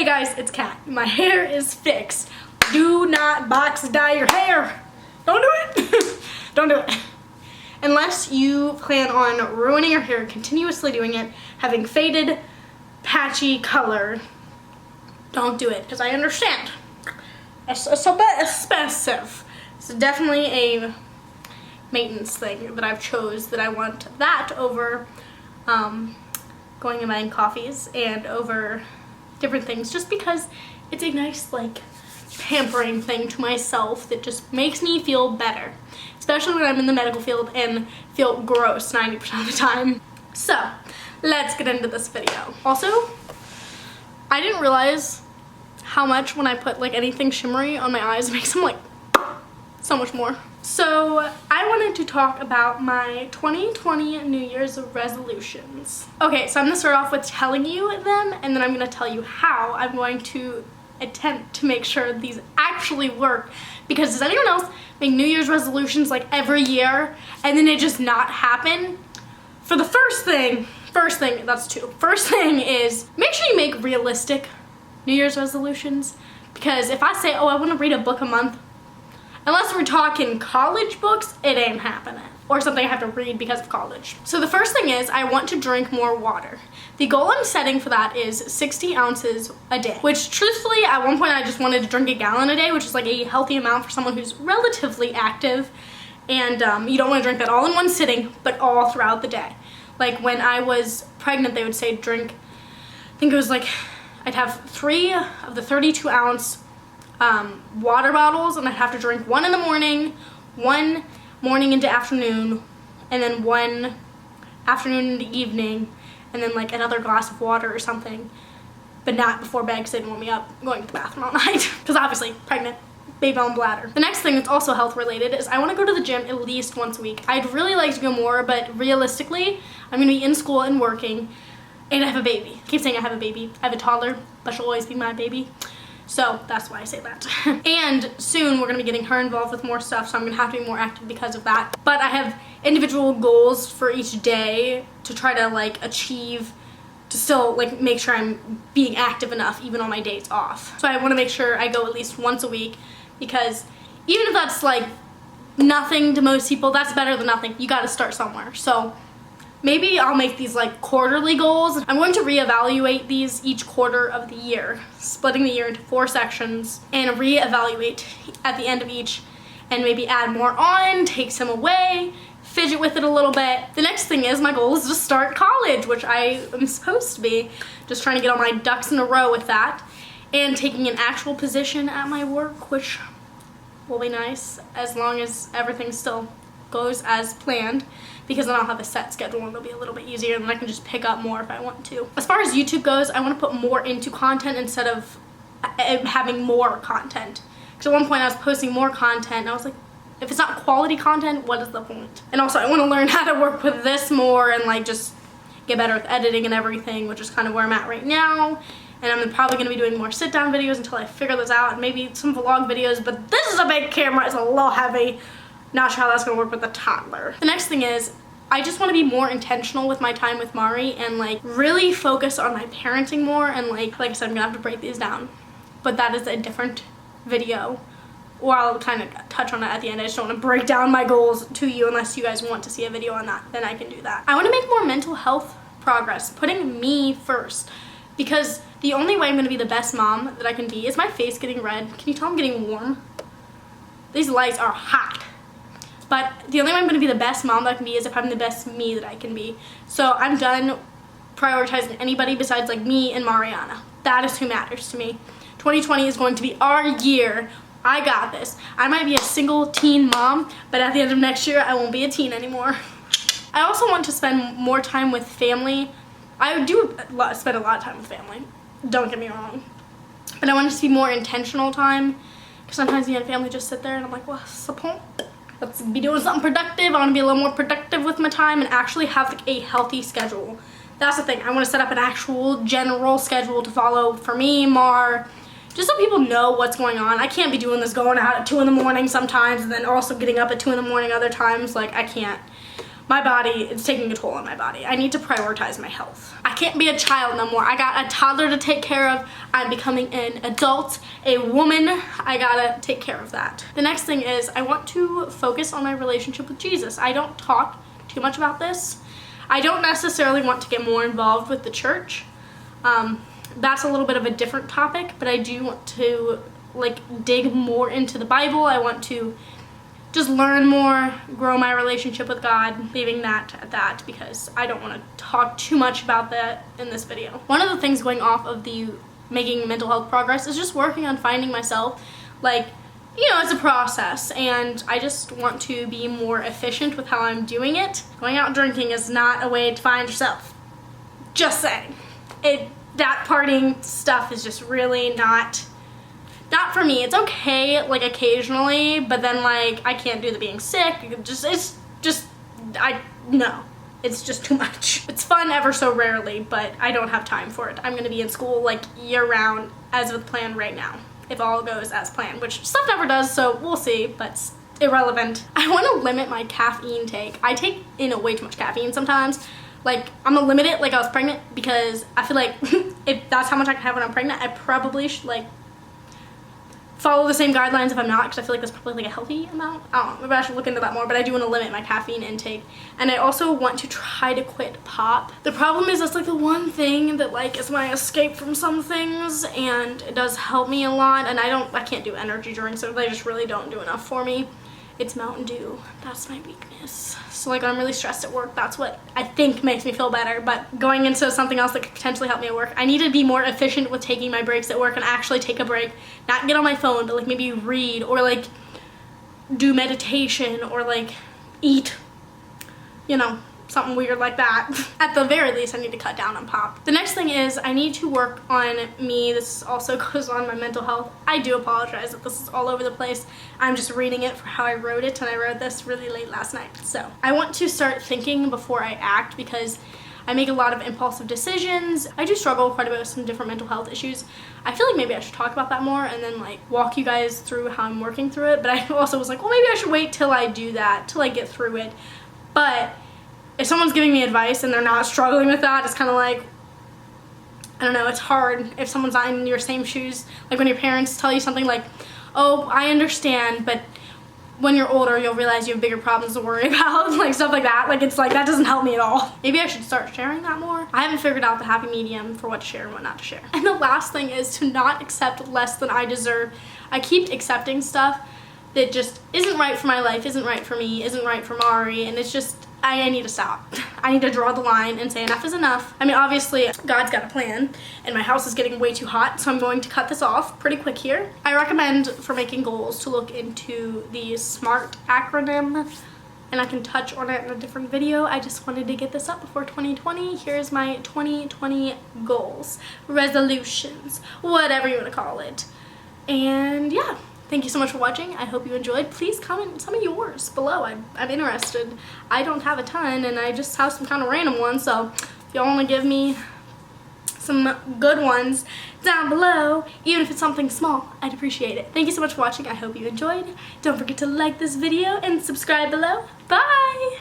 Hey guys, it's Kat. My hair is fixed. Do not box dye your hair. Don't do it. Don't do it. Unless you plan on ruining your hair, continuously doing it, having faded, patchy color, don't do it, because I understand. It's a bit expensive. It's definitely a maintenance thing that I've chose, that I want that over going and buying coffees and over different things, just because it's a nice, like, pampering thing to myself that just makes me feel better, especially when I'm in the medical field and feel gross 90% of the time. So let's get into this video. Also, I didn't realize how much when I put like anything shimmery on my eyes, it makes them like so much more. So I wanted to talk about my 2020 New Year's resolutions. Okay, so I'm gonna start off with telling you them, and then I'm gonna tell you how I'm going to attempt to make sure these actually work. Because does anyone else make New Year's resolutions like every year and then it just not happen? For the first thing, that's two. First thing is, make sure you make realistic New Year's resolutions. Because if I say, oh, I want to read a book a month, unless we're talking college books, it ain't happening. Or something I have to read because of college. So the first thing is, I want to drink more water. The goal I'm setting for that is 60 ounces a day, which truthfully, at one point I just wanted to drink a gallon a day, which is like a healthy amount for someone who's relatively active. And you don't want to drink that all in one sitting, but all throughout the day. Like when I was pregnant, they would say drink, I think it was like, I'd have 3 of the 32 ounce water bottles, and I'd have to drink 1 in the morning, 1 morning into afternoon, and then 1 afternoon into evening, and then like another glass of water or something, but not before bed because they didn't want me up going to the bathroom all night, because obviously pregnant, baby on bladder. The next thing that's also health related is I want to go to the gym at least once a week. I'd really like to go more, but realistically, I'm going to be in school and working, and I have a baby. I keep saying I have a baby. I have a toddler, but she'll always be my baby. So that's why I say that. And soon we're gonna be getting her involved with more stuff, so I'm gonna have to be more active because of that. But I have individual goals for each day to try to like achieve, to still like make sure I'm being active enough even on my days off. So I wanna make sure I go at least once a week, because even if that's like nothing to most people, that's better than nothing. You gotta start somewhere. So maybe I'll make these like quarterly goals. I'm going to reevaluate these each quarter of the year, splitting the year into 4 sections, and reevaluate at the end of each, and maybe add more on, take some away, fidget with it a little bit. The next thing is, my goal is to start college, which I am supposed to be, just trying to get all my ducks in a row with that, and taking an actual position at my work, which will be nice as long as everything still goes as planned, because then I'll have a set schedule and it'll be a little bit easier, and then I can just pick up more if I want to. As far as YouTube goes, I want to put more into content instead of having more content. Because at one point I was posting more content and I was like, if it's not quality content, what is the point? And also I want to learn how to work with this more and like just get better with editing and everything, which is kind of where I'm at right now. And I'm probably going to be doing more sit-down videos until I figure this out, and maybe some vlog videos, but this is a big camera, it's a little heavy. Not sure how that's gonna work with a toddler. The next thing is, I just wanna be more intentional with my time with Mari and like really focus on my parenting more, and like I said, I'm gonna have to break these down. But that is a different video, or I'll kind of touch on it at the end. I just don't wanna break down my goals to you unless you guys want to see a video on that, then I can do that. I wanna make more mental health progress, putting me first. Because the only way I'm gonna be the best mom that I can be, is my face getting red? Can you tell I'm getting warm? These lights are hot. But the only way I'm going to be the best mom that I can be is if I'm the best me that I can be. So I'm done prioritizing anybody besides like me and Mariana. That is who matters to me. 2020 is going to be our year. I got this. I might be a single teen mom, but at the end of next year, I won't be a teen anymore. I also want to spend more time with family. I do spend a lot of time with family. Don't get me wrong. But I want to see more intentional time. Because sometimes me and family just sit there and I'm like, what's the point? Let's be doing something productive. I want to be a little more productive with my time and actually have like a healthy schedule. That's the thing. I want to set up an actual general schedule to follow for me, Mar, just so people know what's going on. I can't be doing this going out at 2 in the morning sometimes and then also getting up at 2 in the morning other times. Like, I can't. my body is taking a toll on my body. I need to prioritize my health. I can't be a child no more. I got a toddler to take care of. I'm becoming an adult, a woman. I gotta take care of that. The next thing is I want to focus on my relationship with Jesus. I don't talk too much about this. I don't necessarily want to get more involved with the church. That's a little bit of a different topic, but I do want to like dig more into the Bible. I want to just learn more, grow my relationship with God, leaving that at that because I don't want to talk too much about that in this video. One of the things going off of the making mental health progress is just working on finding myself. Like, you know, it's a process, and I just want to be more efficient with how I'm doing it. Going out drinking is not a way to find yourself. Just saying. That partying stuff is just really not for me. It's okay, like, occasionally, but then, like, I can't do the being sick. It's just too much. It's fun ever so rarely, but I don't have time for it. I'm gonna be in school, like, year-round, as with plan right now, if all goes as planned, which stuff never does, so we'll see, but it's irrelevant. I want to limit my caffeine take. I take in way too much caffeine sometimes. Like, I'm gonna limit it like I was pregnant because I feel like if that's how much I can have when I'm pregnant, I probably should, like, follow the same guidelines if I'm not, because I feel like that's probably like a healthy amount. I don't know, maybe I should look into that more, but I do want to limit my caffeine intake. And I also want to try to quit pop. The problem is that's like the one thing that like is my escape from some things, and it does help me a lot, and I can't do energy drinks, so they just really don't do enough for me. It's Mountain Dew. That's my weakness. So like when I'm really stressed at work, that's what I think makes me feel better. But going into something else that could potentially help me at work, I need to be more efficient with taking my breaks at work and actually take a break. Not get on my phone, but like maybe read or like do meditation or like eat, you know, something weird like that. At the very least, I need to cut down on pop. The next thing is I need to work on me. This also goes on my mental health. I do apologize that this is all over the place. I'm just reading it for how I wrote it, and I wrote this really late last night. So I want to start thinking before I act because I make a lot of impulsive decisions. I do struggle quite a bit with some different mental health issues. I feel like maybe I should talk about that more and then like walk you guys through how I'm working through it. But I also was like, well, maybe I should wait till I do that, till I get through it. But if someone's giving me advice and they're not struggling with that, it's kind of like, I don't know, it's hard if someone's not in your same shoes. Like when your parents tell you something like, oh, I understand, but when you're older, you'll realize you have bigger problems to worry about, like stuff like that. Like it's like, that doesn't help me at all. Maybe I should start sharing that more. I haven't figured out the happy medium for what to share and what not to share. And the last thing is to not accept less than I deserve. I keep accepting stuff that just isn't right for my life, isn't right for me, isn't right for Mari, and it's just, I need to stop. I need to draw the line and say enough is enough. I mean, obviously, God's got a plan, and my house is getting way too hot, so I'm going to cut this off pretty quick here. I recommend for making goals to look into the SMART acronym, and I can touch on it in a different video. I just wanted to get this up before 2020. Here's my 2020 goals, resolutions, whatever you want to call it. And yeah. Thank you so much for watching. I hope you enjoyed. Please comment some of yours below. I'm interested. I don't have a ton, and I just have some kind of random ones, so if y'all want to give me some good ones down below, even if it's something small, I'd appreciate it. Thank you so much for watching. I hope you enjoyed. Don't forget to like this video and subscribe below. Bye!